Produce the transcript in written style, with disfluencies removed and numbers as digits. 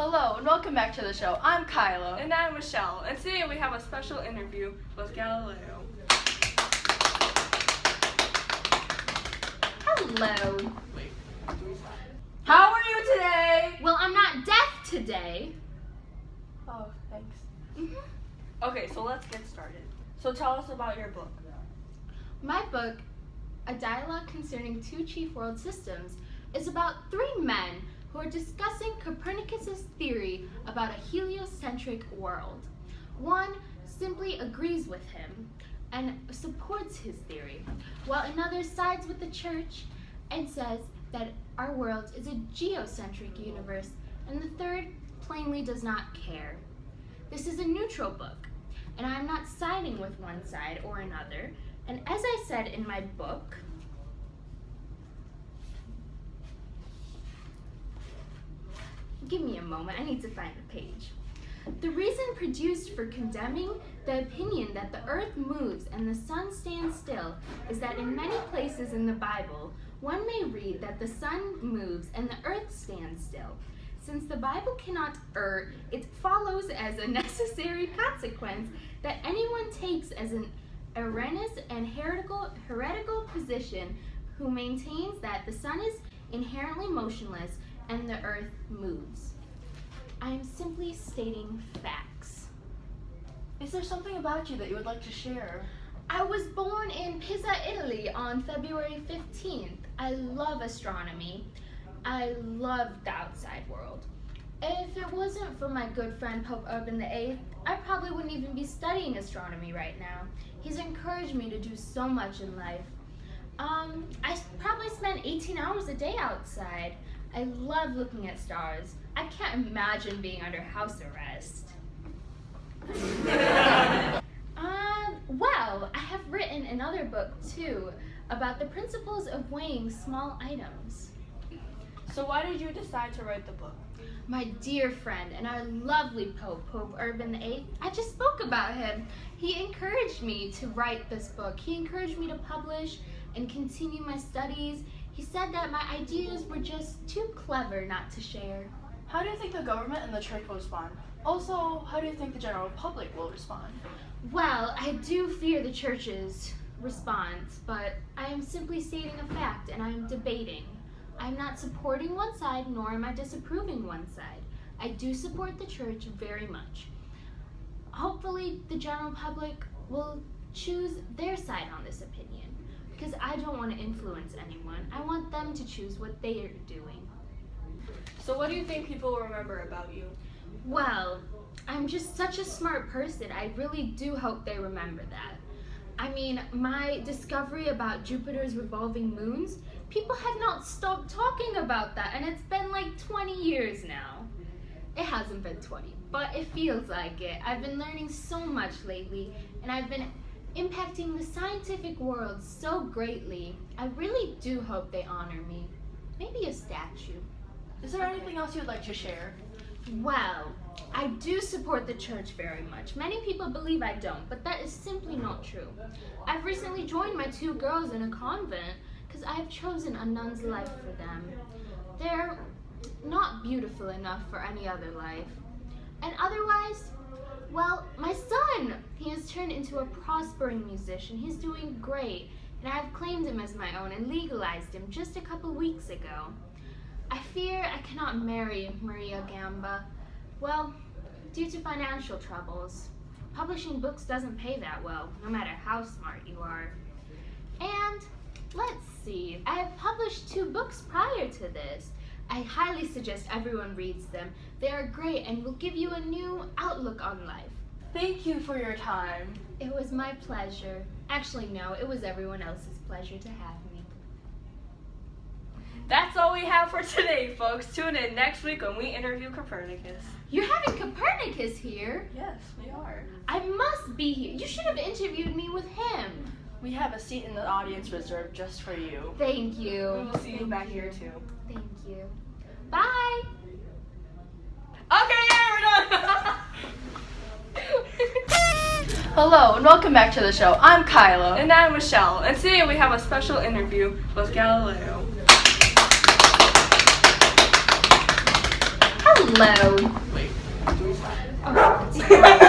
Hello and welcome back to the show. I'm Kyla. And I'm Michelle, and today we have a special interview with Galileo. Hello. How are you today? Well, I'm not deaf today. Oh, thanks. Okay, so let's get started. So tell us about your book. My book, A Dialogue Concerning Two Chief World Systems, is about three men who are discussing Copernicus's theory about a heliocentric world. One simply agrees with him and supports his theory, while another sides with the church and says that our world is a geocentric universe, and the third plainly does not care. This is a neutral book, and I am not siding with one side or another, and as I said in my book, give me a moment, I need to find the page. The reason produced for condemning the opinion that the earth moves and the sun stands still is that in many places in the Bible, one may read that the sun moves and the earth stands still. Since the Bible cannot err, it follows as a necessary consequence that anyone takes as an erroneous and heretical position who maintains that the sun is inherently motionless and the earth moves. I am simply stating facts. Is there something about you that you would like to share? I was born in Pisa, Italy on February 15th. I love astronomy. I love the outside world. If it wasn't for my good friend Pope Urban VIII, I probably wouldn't even be studying astronomy right now. He's encouraged me to do so much in life. I probably spend 18 hours a day outside. I love looking at stars. I can't imagine being under house arrest. Well, I have written another book too about the principles of weighing small items. So why did you decide to write the book? My dear friend and our lovely Pope, Pope Urban VIII, I just spoke about him. He encouraged me to write this book. He encouraged me to publish and continue my studies. He said that my ideas were just too clever not to share. How do you think the government and the church will respond? Also, how do you think the general public will respond? Well, I do fear the church's response, but I am simply stating a fact and I am debating. I am not supporting one side, nor am I disapproving one side. I do support the church very much. Hopefully, the general public will choose their side on this opinion, because I don't want to influence anyone. I want them to choose what they are doing. So what do you think people will remember about you? Well, I'm just such a smart person. I really do hope they remember that. I mean, my discovery about Jupiter's revolving moons, people have not stopped talking about that, and it's been like 20 years now. It hasn't been 20, but it feels like it. I've been learning so much lately, and I've been impacting the scientific world so greatly. I really do hope they honor me. Maybe a statue. Is there anything else you would like to share? Well, I do support the church very much. Many people believe I don't, but that is simply not true. I've recently joined my two girls in a convent because I have chosen a nun's life for them. They're not beautiful enough for any other life. And otherwise, well, my son, he has turned into a prospering musician. He's doing great, and I've claimed him as my own and legalized him just a couple weeks ago. I fear I cannot marry Maria Gamba. Well, due to financial troubles. Publishing books doesn't pay that well, no matter how smart you are. And let's see, I have published 2 books prior to this. I highly suggest everyone reads them. They are great and will give you a new outlook on life. Thank you for your time. It was my pleasure. Actually, no, it was everyone else's pleasure to have me. That's all we have for today, folks. Tune in next week when we interview Copernicus. You're having Copernicus here? Yes, we are. I must be here. You should have interviewed me with him. We have a seat in the audience reserved just for you. Thank We you. will see you back here too. Thank you. Bye. Okay, yeah, we're done. Hello and welcome back to the show. I'm Kyla. And I'm Michelle, and today we have a special interview with Galileo. loud. Wait. Oh,